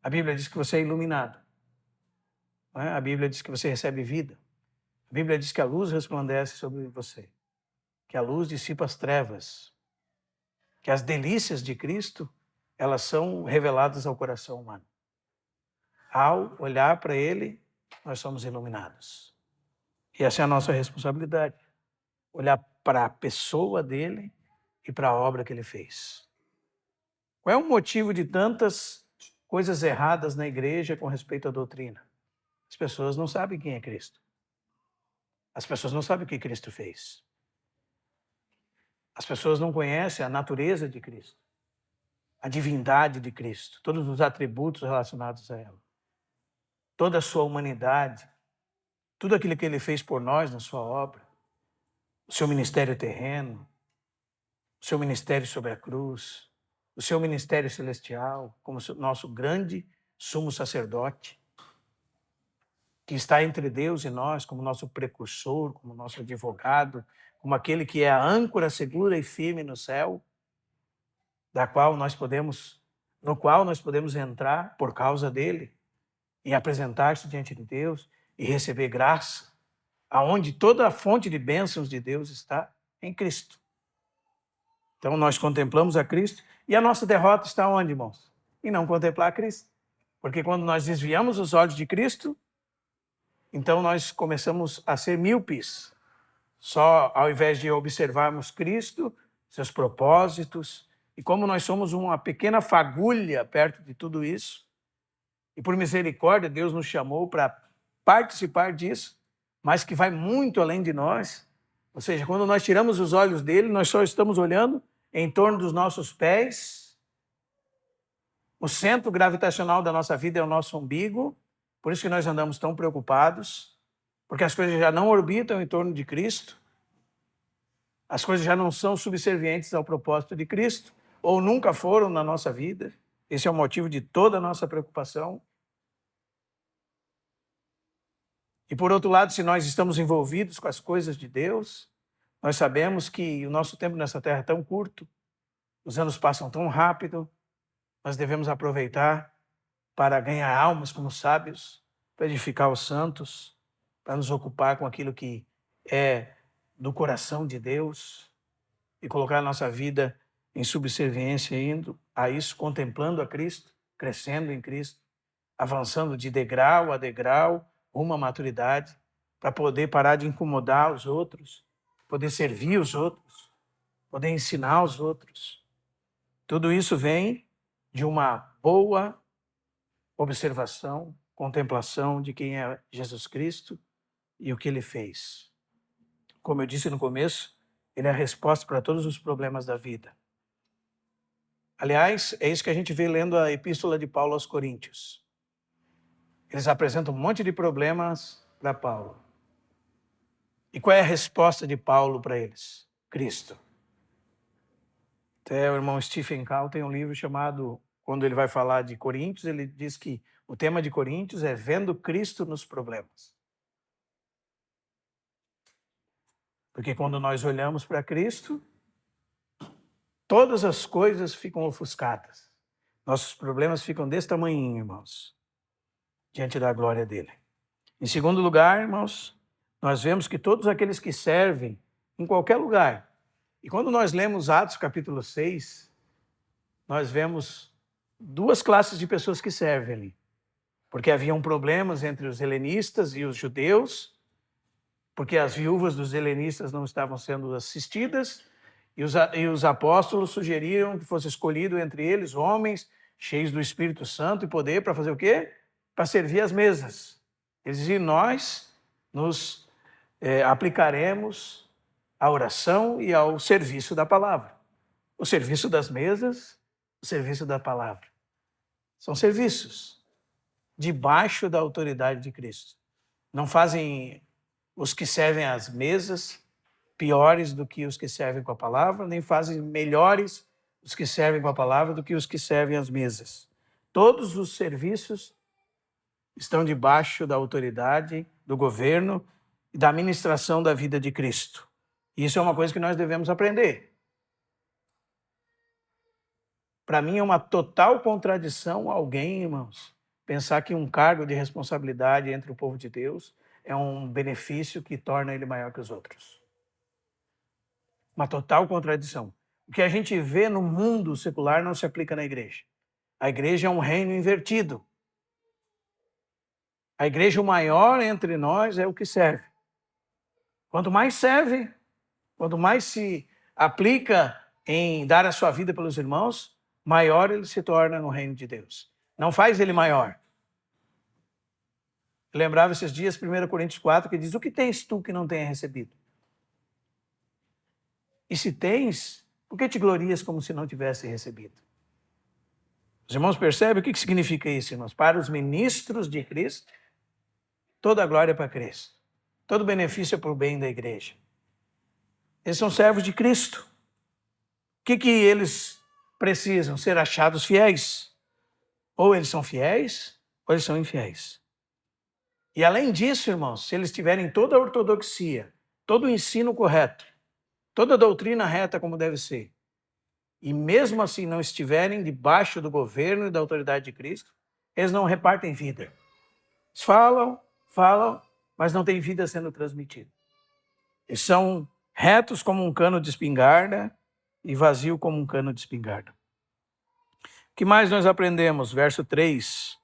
a Bíblia diz que você é iluminado. Não é? A Bíblia diz que você recebe vida. A Bíblia diz que a luz resplandece sobre você, que a luz dissipa as trevas, que as delícias de Cristo, elas são reveladas ao coração humano. Ao olhar para Ele, nós somos iluminados. E essa é a nossa responsabilidade. Olhar para a pessoa dele e para a obra que ele fez. Qual é o motivo de tantas coisas erradas na igreja com respeito à doutrina? As pessoas não sabem quem é Cristo. As pessoas não sabem o que Cristo fez. As pessoas não conhecem a natureza de Cristo, a divindade de Cristo, todos os atributos relacionados a ela, toda a sua humanidade, tudo aquilo que ele fez por nós na sua obra, o seu ministério terreno, o seu ministério sobre a cruz, o seu ministério celestial, como nosso grande sumo sacerdote, que está entre Deus e nós, como nosso precursor, como nosso advogado, como aquele que é a âncora segura e firme no céu, no qual nós podemos entrar por causa dele e apresentar-se diante de Deus e receber graça, aonde toda a fonte de bênçãos de Deus está em Cristo. Então nós contemplamos a Cristo e a nossa derrota está onde, irmãos? Em não contemplar a Cristo. Porque quando nós desviamos os olhos de Cristo, então nós começamos a ser míopes. Só ao invés de observarmos Cristo, seus propósitos, e como nós somos uma pequena fagulha perto de tudo isso, e por misericórdia Deus nos chamou para participar disso, mas que vai muito além de nós. Ou seja, quando nós tiramos os olhos dele, nós só estamos olhando em torno dos nossos pés. O centro gravitacional da nossa vida é o nosso umbigo, por isso que nós andamos tão preocupados, porque as coisas já não orbitam em torno de Cristo, as coisas já não são subservientes ao propósito de Cristo, ou nunca foram na nossa vida. Esse é o motivo de toda a nossa preocupação. E por outro lado, se nós estamos envolvidos com as coisas de Deus, nós sabemos que o nosso tempo nessa terra é tão curto, os anos passam tão rápido, nós devemos aproveitar para ganhar almas como sábios, para edificar os santos, para nos ocupar com aquilo que é do coração de Deus e colocar a nossa vida em subserviência, indo a isso, contemplando a Cristo, crescendo em Cristo, avançando de degrau a degrau, rumo à maturidade, para poder parar de incomodar os outros, poder servir os outros, poder ensinar os outros. Tudo isso vem de uma boa observação, contemplação de quem é Jesus Cristo e o que ele fez. Como eu disse no começo, ele é a resposta para todos os problemas da vida. Aliás, é isso que a gente vê lendo a epístola de Paulo aos Coríntios. Eles apresentam um monte de problemas para Paulo. E qual é a resposta de Paulo para eles? Cristo. Até o irmão Stephen Call tem um livro chamado, quando ele vai falar de Coríntios, ele diz que o tema de Coríntios é vendo Cristo nos problemas. Porque quando nós olhamos para Cristo, todas as coisas ficam ofuscadas. Nossos problemas ficam desse tamanhinho, irmãos, diante da glória dele. Em segundo lugar, irmãos, nós vemos que todos aqueles que servem em qualquer lugar, e quando nós lemos Atos capítulo 6, nós vemos duas classes de pessoas que servem ali. Porque haviam problemas entre os helenistas e os judeus, porque as viúvas dos helenistas não estavam sendo assistidas, e os apóstolos sugeriram que fosse escolhido entre eles homens cheios do Espírito Santo e poder para fazer o quê? Para servir as mesas. Eles diziam, nós nos aplicaremos à oração e ao serviço da palavra. O serviço das mesas, o serviço da palavra. São serviços debaixo da autoridade de Cristo. Não fazem os que servem às mesas piores do que os que servem com a palavra, nem fazem melhores os que servem com a palavra do que os que servem às mesas. Todos os serviços estão debaixo da autoridade do governo e da administração da vida de Cristo. Isso é uma coisa que nós devemos aprender. Para mim é uma total contradição alguém, irmãos, pensar que um cargo de responsabilidade entre o povo de Deus é um benefício que torna ele maior que os outros. Uma total contradição. O que a gente vê no mundo secular não se aplica na igreja. A igreja é um reino invertido. A igreja, o maior entre nós, é o que serve. Quanto mais serve, quanto mais se aplica em dar a sua vida pelos irmãos, maior ele se torna no reino de Deus. Não faz ele maior. Eu lembrava esses dias, 1 Coríntios 4, que diz: o que tens tu que não tenha recebido? E se tens, por que te glorias como se não tivesse recebido? Os irmãos percebem o que significa isso, irmãos? Para os ministros de Cristo, toda a glória é para Cristo. Todo benefício é para o bem da igreja. Eles são servos de Cristo. O que eles precisam? Ser achados fiéis. Ou eles são fiéis, ou eles são infiéis. E além disso, irmãos, se eles tiverem toda a ortodoxia, todo o ensino correto, toda a doutrina reta como deve ser, e mesmo assim não estiverem debaixo do governo e da autoridade de Cristo, eles não repartem vida. Eles falam, mas não tem vida sendo transmitida. Eles são retos como um cano de espingarda e vazio como um cano de espingarda. O que mais nós aprendemos? Verso 3.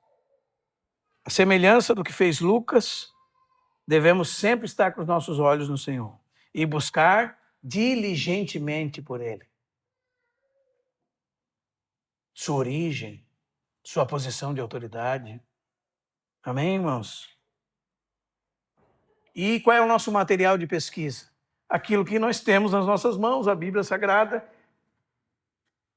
A semelhança do que fez Lucas, devemos sempre estar com os nossos olhos no Senhor e buscar diligentemente por Ele. Sua origem, sua posição de autoridade. Amém, irmãos? E qual é o nosso material de pesquisa? Aquilo que nós temos nas nossas mãos, a Bíblia Sagrada,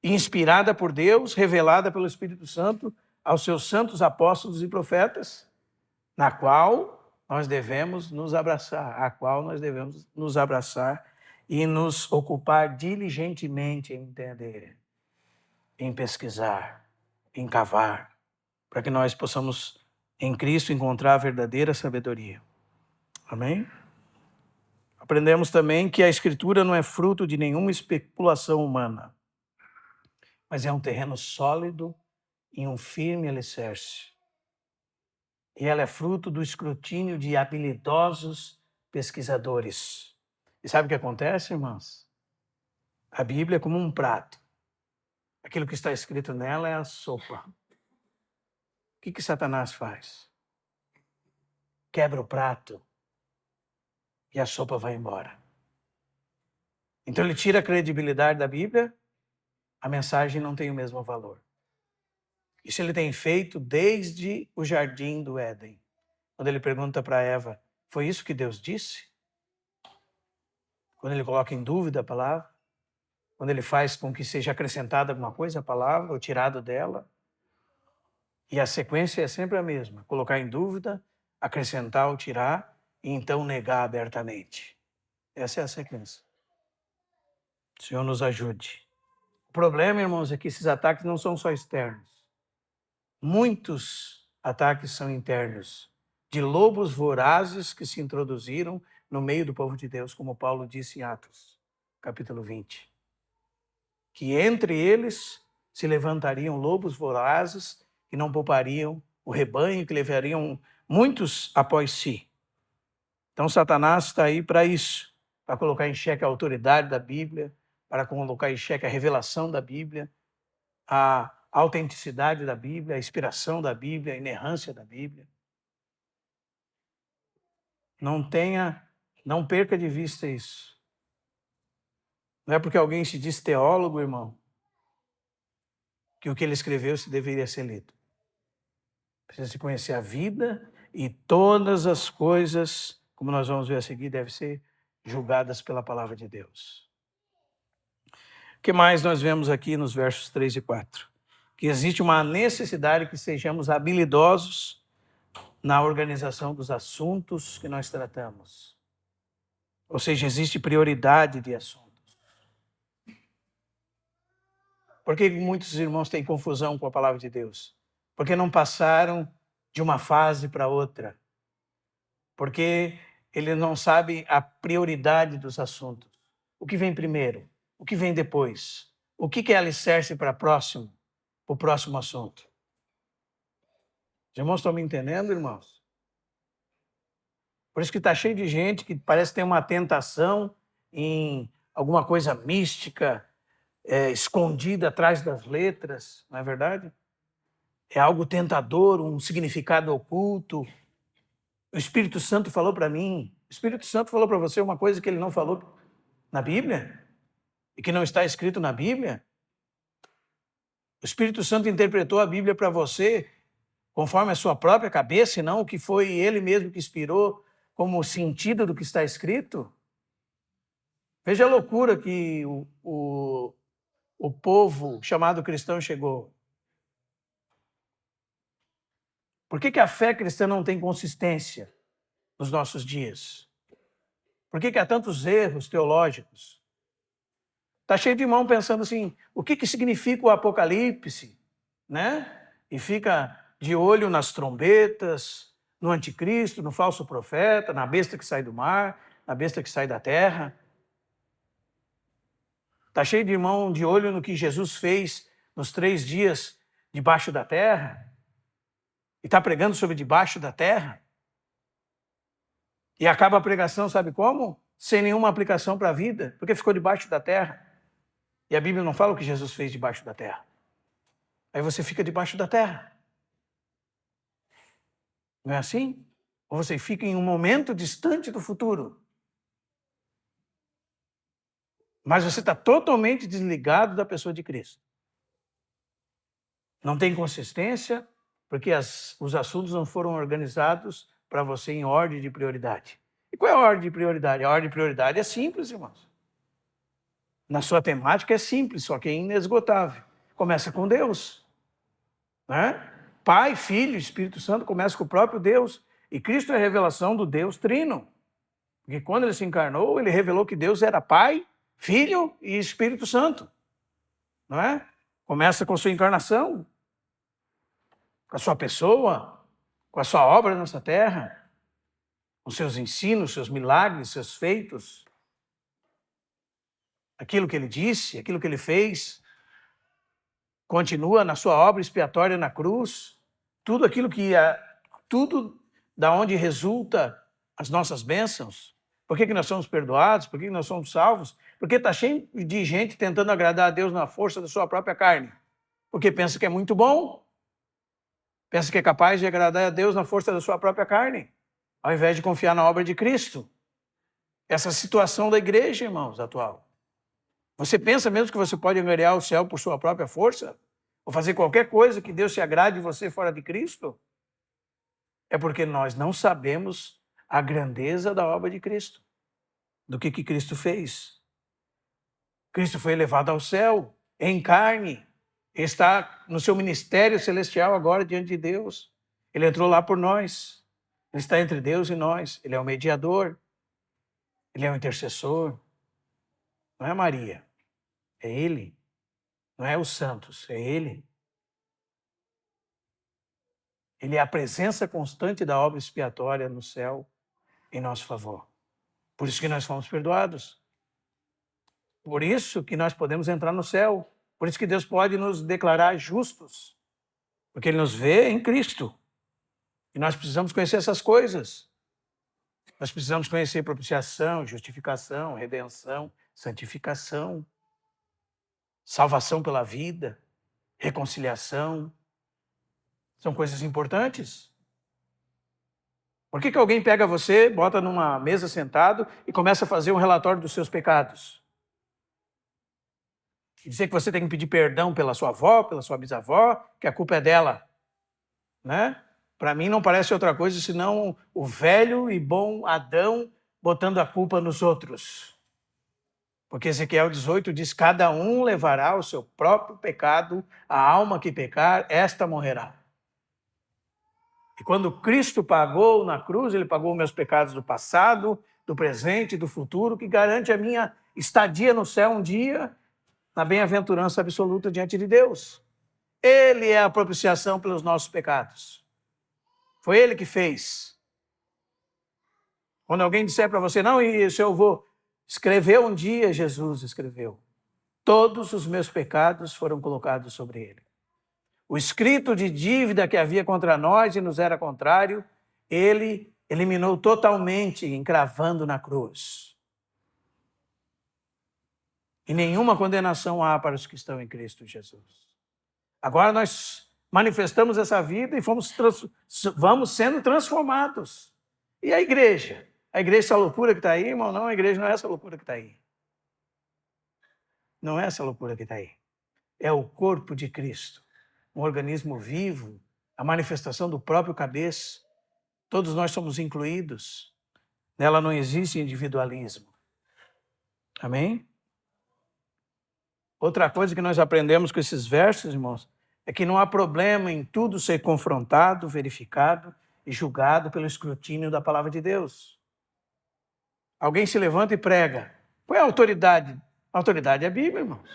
inspirada por Deus, revelada pelo Espírito Santo aos seus santos apóstolos e profetas, na qual nós devemos nos abraçar, e nos ocupar diligentemente em entender, em pesquisar, em cavar, para que nós possamos em Cristo encontrar a verdadeira sabedoria. Amém? Aprendemos também que a Escritura não é fruto de nenhuma especulação humana, mas é um terreno sólido e um firme alicerce. E ela é fruto do escrutínio de habilidosos pesquisadores. E sabe o que acontece, irmãos? A Bíblia é como um prato. Aquilo que está escrito nela é a sopa. O que Satanás faz? Quebra o prato e a sopa vai embora. Então ele tira a credibilidade da Bíblia, a mensagem não tem o mesmo valor. Isso ele tem feito desde o jardim do Éden. Quando ele pergunta para Eva, foi isso que Deus disse? Quando ele coloca em dúvida a palavra, quando ele faz com que seja acrescentada alguma coisa à palavra ou tirado dela. E a sequência é sempre a mesma, colocar em dúvida, acrescentar ou tirar, e então negar abertamente. Essa é a sequência. O Senhor nos ajude. O problema, irmãos, é que esses ataques não são só externos. Muitos ataques são internos, de lobos vorazes que se introduziram no meio do povo de Deus, como Paulo disse em Atos, capítulo 20. Que entre eles se levantariam lobos vorazes que não poupariam o rebanho, que levariam muitos após si. Então Satanás está aí para isso, para colocar em xeque a autoridade da Bíblia, para colocar em xeque a revelação da Bíblia, a autenticidade da Bíblia, a inspiração da Bíblia, a inerrância da Bíblia. Não perca de vista isso. Não é porque alguém se diz teólogo, irmão, que o que ele escreveu se deveria ser lido. Precisa se conhecer a vida e todas as coisas, como nós vamos ver a seguir, devem ser julgadas pela palavra de Deus. O que mais nós vemos aqui nos versos 3 e 4? Que existe uma necessidade que sejamos habilidosos na organização dos assuntos que nós tratamos. Ou seja, existe prioridade de assuntos. Por que muitos irmãos têm confusão com a palavra de Deus? Porque não passaram de uma fase para outra. Porque ele não sabe a prioridade dos assuntos. O que vem primeiro? O que vem depois? O que é alicerce para o próximo assunto? Os irmãos estão me entendendo, irmãos? Por isso que está cheio de gente que parece ter uma tentação em alguma coisa mística, escondida atrás das letras, não é verdade? É algo tentador, um significado oculto. O Espírito Santo falou para mim, O Espírito Santo falou para você uma coisa que ele não falou na Bíblia? E que não está escrito na Bíblia? O Espírito Santo interpretou a Bíblia para você conforme a sua própria cabeça, e não o que foi ele mesmo que inspirou como sentido do que está escrito? Veja a loucura que o povo chamado cristão chegou. Por que a fé cristã não tem consistência nos nossos dias? Por que há tantos erros teológicos? Está cheio de irmão pensando assim, o que significa o Apocalipse, né? E fica de olho nas trombetas, no anticristo, no falso profeta, na besta que sai do mar, na besta que sai da terra. Está cheio de irmão de olho no que Jesus fez nos 3 dias debaixo da terra. E está pregando sobre debaixo da terra. E acaba a pregação, sabe como? Sem nenhuma aplicação para a vida, porque ficou debaixo da terra. E a Bíblia não fala o que Jesus fez debaixo da terra. Aí você fica debaixo da terra. Não é assim? Ou você fica em um momento distante do futuro. Mas você está totalmente desligado da pessoa de Cristo. Não tem consistência, porque os assuntos não foram organizados para você em ordem de prioridade. E qual é a ordem de prioridade? A ordem de prioridade é simples, irmãos. Na sua temática é simples, só que é inesgotável. Começa com Deus, né? Pai, Filho, Espírito Santo, começa com o próprio Deus. E Cristo é a revelação do Deus Trino. Porque quando ele se encarnou, ele revelou que Deus era Pai, Filho e Espírito Santo. Não é? Começa com sua encarnação, com a sua pessoa, com a sua obra nessa terra, com seus ensinos, seus milagres, seus feitos, aquilo que ele disse, aquilo que ele fez, continua na sua obra expiatória na cruz, tudo aquilo tudo da onde resulta as nossas bênçãos. Por que nós somos perdoados? Por que nós somos salvos? Porque está cheio de gente tentando agradar a Deus na força da sua própria carne. Porque pensa que é muito bom, pensa que é capaz de agradar a Deus na força da sua própria carne, ao invés de confiar na obra de Cristo. Essa situação da igreja, irmãos, atual. Você pensa mesmo que você pode angariar o céu por sua própria força? Ou fazer qualquer coisa que Deus se agrade de você fora de Cristo? É porque nós não sabemos a grandeza da obra de Cristo, do que Cristo fez. Cristo foi elevado ao céu, em carne, está no seu ministério celestial agora diante de Deus. Ele entrou lá por nós, ele está entre Deus e nós, ele é o mediador, ele é o intercessor. Não é Maria, é ele. Não é os santos, é ele. Ele é a presença constante da obra expiatória no céu em nosso favor. Por isso que nós fomos perdoados. Por isso que nós podemos entrar no céu. Por isso que Deus pode nos declarar justos. Porque Ele nos vê em Cristo. E nós precisamos conhecer essas coisas. Nós precisamos conhecer propiciação, justificação, redenção, santificação, salvação pela vida, reconciliação. São coisas importantes. Por que alguém pega você, bota numa mesa sentado e começa a fazer um relatório dos seus pecados? E dizer que você tem que pedir perdão pela sua avó, pela sua bisavó, que a culpa é dela, né? Para mim não parece outra coisa senão o velho e bom Adão botando a culpa nos outros. Porque Ezequiel 18 diz, cada um levará o seu próprio pecado, a alma que pecar, esta morrerá. E quando Cristo pagou na cruz, ele pagou meus pecados do passado, do presente e do futuro, que garante a minha estadia no céu um dia, na bem-aventurança absoluta diante de Deus. Ele é a propiciação pelos nossos pecados. Foi ele que fez. Quando alguém disser para você, não, isso eu vou escrever um dia, Jesus escreveu. Todos os meus pecados foram colocados sobre ele. O escrito de dívida que havia contra nós e nos era contrário, ele eliminou totalmente, encravando na cruz. E nenhuma condenação há para os que estão em Cristo Jesus. Agora nós manifestamos essa vida e vamos sendo transformados. E a igreja? A igreja é essa loucura que está aí, irmão? Não, a igreja não é essa loucura que está aí. Não é essa loucura que está aí. É o corpo de Cristo, um organismo vivo, a manifestação do próprio cabeça. Todos nós somos incluídos. Nela não existe individualismo. Amém? Outra coisa que nós aprendemos com esses versos, irmãos, é que não há problema em tudo ser confrontado, verificado e julgado pelo escrutínio da palavra de Deus. Alguém se levanta e prega. Qual é a autoridade? A autoridade é a Bíblia, irmãos.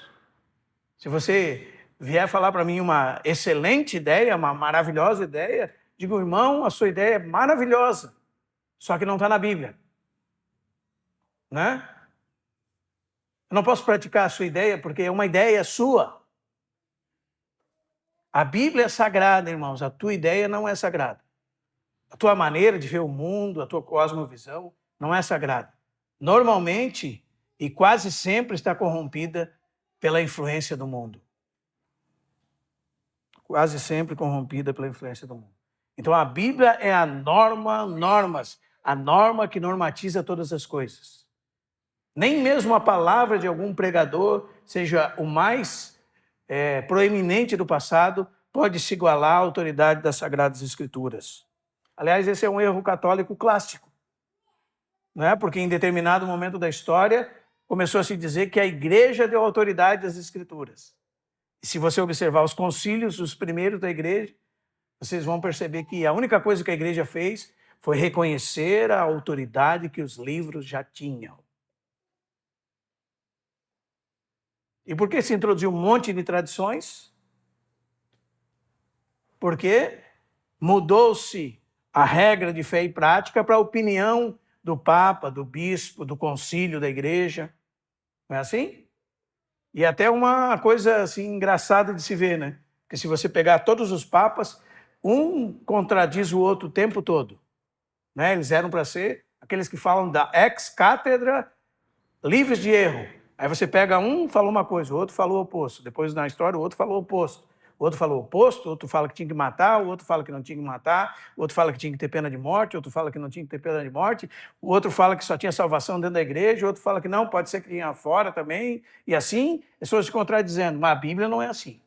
Se você vier falar para mim uma excelente ideia, uma maravilhosa ideia, digo, irmão, a sua ideia é maravilhosa, só que não está na Bíblia. Né? Eu não posso praticar a sua ideia porque é uma ideia sua. A Bíblia é sagrada, irmãos. A tua ideia não é sagrada. A tua maneira de ver o mundo, a tua cosmovisão não é sagrada. Normalmente e quase sempre está corrompida pela influência do mundo. Quase sempre corrompida pela influência do mundo. Então a Bíblia é a normas, a norma que normatiza todas as coisas. Nem mesmo a palavra de algum pregador, seja o mais proeminente do passado, pode se igualar à autoridade das Sagradas Escrituras. Aliás, esse é um erro católico clássico, não é? Porque em determinado momento da história começou a se dizer que a igreja deu autoridade às Escrituras. E se você observar os concílios, os primeiros da igreja, vocês vão perceber que a única coisa que a igreja fez foi reconhecer a autoridade que os livros já tinham. E por que se introduziu um monte de tradições? Porque mudou-se a regra de fé e prática para a opinião do Papa, do Bispo, do concílio da igreja. Não é assim? E até uma coisa assim engraçada de se ver, né? Porque se você pegar todos os papas, um contradiz o outro o tempo todo. Né? Eles eram para ser aqueles que falam da ex-cátedra, livres de erro. Aí você pega um, falou uma coisa, o outro falou o oposto. Depois, na história, o outro falou o oposto. O outro falou o oposto, o outro fala que tinha que matar, o outro fala que não tinha que matar, o outro fala que tinha que ter pena de morte, o outro fala que não tinha que ter pena de morte, o outro fala que só tinha salvação dentro da igreja, o outro fala que não, pode ser que tinha fora também. E assim, pessoas se contradizendo. Mas a Bíblia não é assim.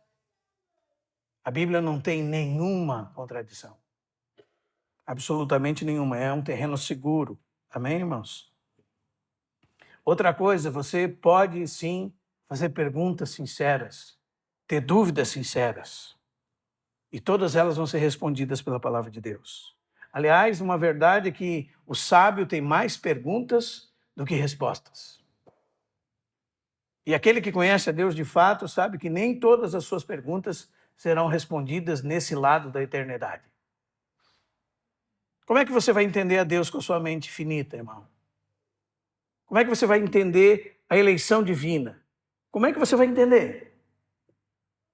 A Bíblia não tem nenhuma contradição. Absolutamente nenhuma. É um terreno seguro. Amém, irmãos? Outra coisa, você pode sim fazer perguntas sinceras, ter dúvidas sinceras. E todas elas vão ser respondidas pela palavra de Deus. Aliás, uma verdade é que o sábio tem mais perguntas do que respostas. E aquele que conhece a Deus de fato sabe que nem todas as suas perguntas serão respondidas nesse lado da eternidade. Como é que você vai entender a Deus com a sua mente finita, irmão? Como é que você vai entender a eleição divina? Como é que você vai entender?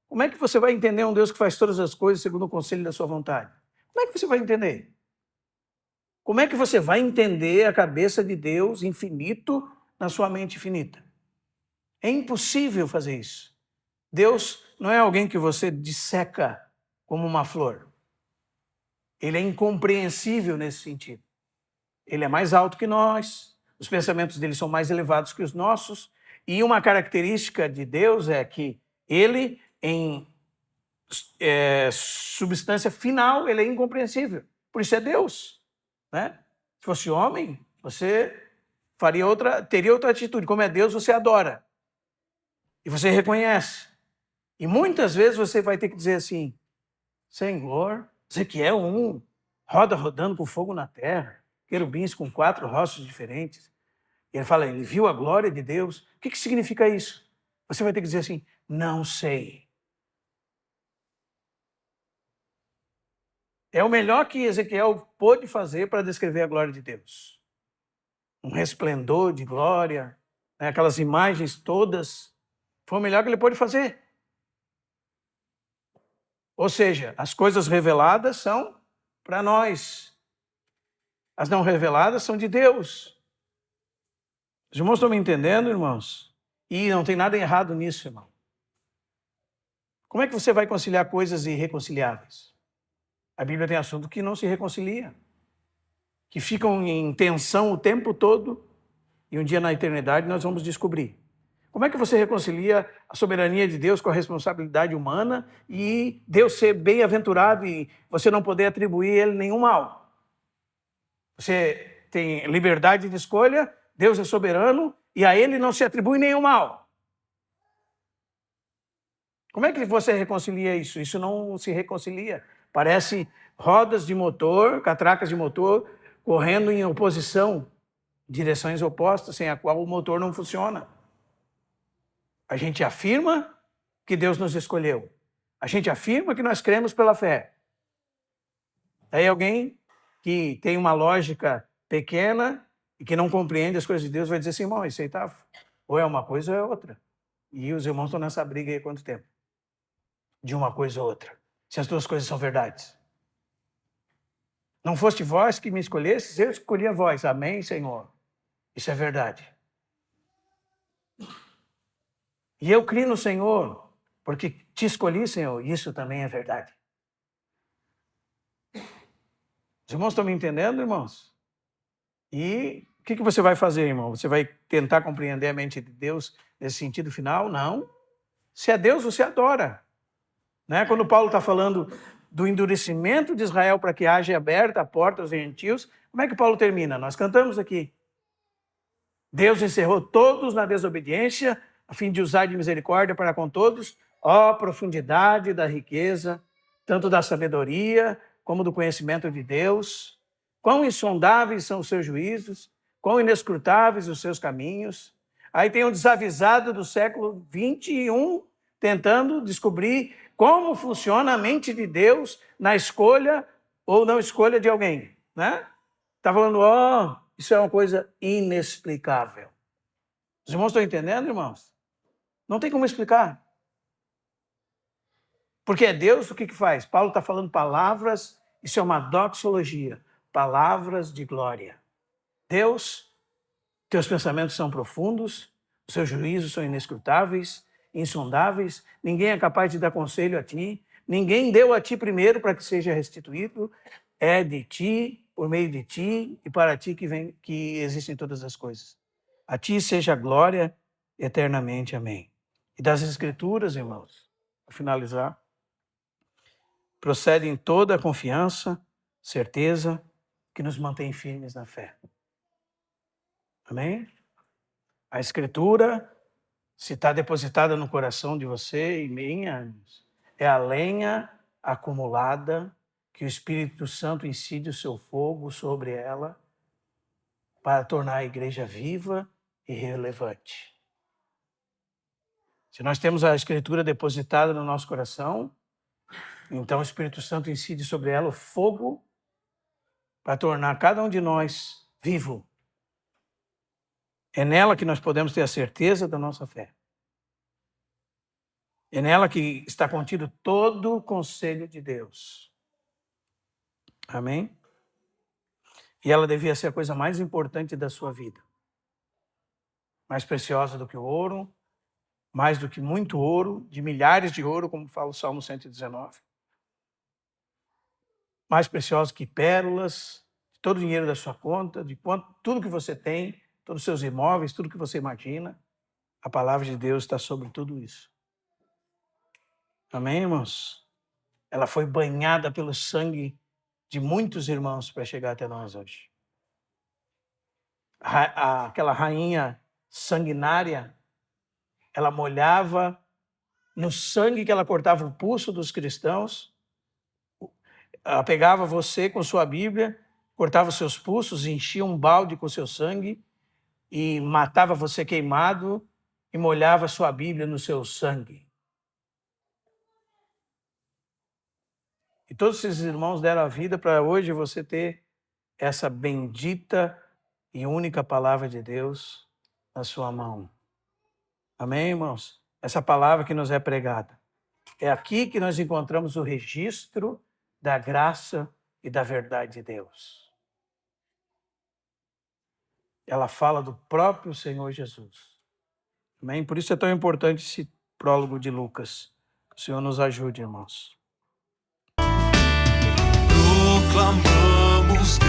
Como é que você vai entender um Deus que faz todas as coisas segundo o conselho da sua vontade? Como é que você vai entender? Como é que você vai entender a cabeça de Deus infinito na sua mente finita? É impossível fazer isso. Deus não é alguém que você disseca como uma flor. Ele é incompreensível nesse sentido. Ele é mais alto que nós, os pensamentos dele são mais elevados que os nossos, e uma característica de Deus é que ele, em substância final, ele é incompreensível. Por isso é Deus. Né? Se fosse homem, você teria outra atitude. Como é Deus, você adora. E você reconhece. E muitas vezes você vai ter que dizer assim, Senhor, Ezequiel 1, roda rodando com fogo na terra, querubins com 4 rostos diferentes. E ele fala, ele viu a glória de Deus. O que significa isso? Você vai ter que dizer assim, não sei. É o melhor que Ezequiel pôde fazer para descrever a glória de Deus. Um resplendor de glória, né, aquelas imagens todas. Foi o melhor que ele pôde fazer. Ou seja, as coisas reveladas são para nós. As não reveladas são de Deus. Os irmãos estão me entendendo, irmãos? E não tem nada errado nisso, irmão. Como é que você vai conciliar coisas irreconciliáveis? A Bíblia tem assunto que não se reconcilia. que ficam em tensão o tempo todo, e um dia na eternidade nós vamos descobrir. Como é que você reconcilia a soberania de Deus com a responsabilidade humana e Deus ser bem-aventurado e você não poder atribuir a Ele nenhum mal? Você tem liberdade de escolha, Deus é soberano e a Ele não se atribui nenhum mal. Como é que você reconcilia isso? Isso não se reconcilia. Parece rodas de motor, catracas de motor, correndo em oposição, direções opostas, sem a qual o motor não funciona. A gente afirma que Deus nos escolheu. A gente afirma que nós cremos pela fé. Aí alguém que tem uma lógica pequena e que não compreende as coisas de Deus vai dizer assim, irmão, isso aí tá, ou é uma coisa ou é outra. E os irmãos estão nessa briga aí há quanto tempo? De uma coisa ou outra. Se as duas coisas são verdades. Não foste vós que me escolhestes, eu escolhi a vós. Amém, Senhor. Isso é verdade. E eu criei no Senhor, porque te escolhi, Senhor. Isso também é verdade. Os irmãos estão me entendendo, irmãos? E o que você vai fazer, irmão? Você vai tentar compreender a mente de Deus nesse sentido final? Não. Se é Deus, você adora. Né? Quando Paulo está falando do endurecimento de Israel para que haja aberta a porta aos gentios, como é que Paulo termina? Nós cantamos aqui. Deus encerrou todos na desobediência, a fim de usar de misericórdia para com todos, ó profundidade da riqueza, tanto da sabedoria como do conhecimento de Deus. Quão insondáveis são os seus juízos, quão inescrutáveis os seus caminhos. Aí tem um desavisado do século 21 tentando descobrir como funciona a mente de Deus na escolha ou não escolha de alguém, né? Está falando, isso é uma coisa inexplicável. Os irmãos estão entendendo, irmãos? Não tem como explicar. Porque é Deus, o que faz? Paulo está falando palavras, isso é uma doxologia, palavras de glória. Deus, teus pensamentos são profundos, os seus juízos são inescrutáveis, insondáveis, ninguém é capaz de dar conselho a ti, ninguém deu a ti primeiro para que seja restituído, é de ti, por meio de ti e para ti que existem todas as coisas. A ti seja a glória eternamente. Amém. E das Escrituras, irmãos, para finalizar, procedem toda a confiança, certeza, que nos mantém firmes na fé. Amém? A Escritura, se está depositada no coração de você e minha, é a lenha acumulada que o Espírito Santo incide o seu fogo sobre ela para tornar a igreja viva e relevante. Se nós temos a Escritura depositada no nosso coração, então o Espírito Santo incide sobre ela o fogo para tornar cada um de nós vivo. É nela que nós podemos ter a certeza da nossa fé. É nela que está contido todo o conselho de Deus. Amém? E ela devia ser a coisa mais importante da sua vida. Mais preciosa do que o ouro, mais do que muito ouro, de milhares de ouro, como fala o Salmo 119. Mais preciosa que pérolas, de todo o dinheiro da sua conta, de tudo que você tem, todos os seus imóveis, tudo que você imagina. A palavra de Deus está sobre tudo isso. Amém, irmãos? Ela foi banhada pelo sangue de muitos irmãos para chegar até nós hoje. Aquela rainha sanguinária, ela molhava no sangue que ela cortava o pulso dos cristãos, ela pegava você com sua Bíblia, cortava seus pulsos, enchia um balde com seu sangue e matava você queimado e molhava sua Bíblia no seu sangue. E todos esses irmãos deram a vida para hoje você ter essa bendita e única palavra de Deus na sua mão. Amém, irmãos? Essa palavra que nos é pregada. É aqui que nós encontramos o registro da graça e da verdade de Deus. Ela fala do próprio Senhor Jesus. Amém? Por isso é tão importante esse prólogo de Lucas. Que o Senhor nos ajude, irmãos. Proclamamos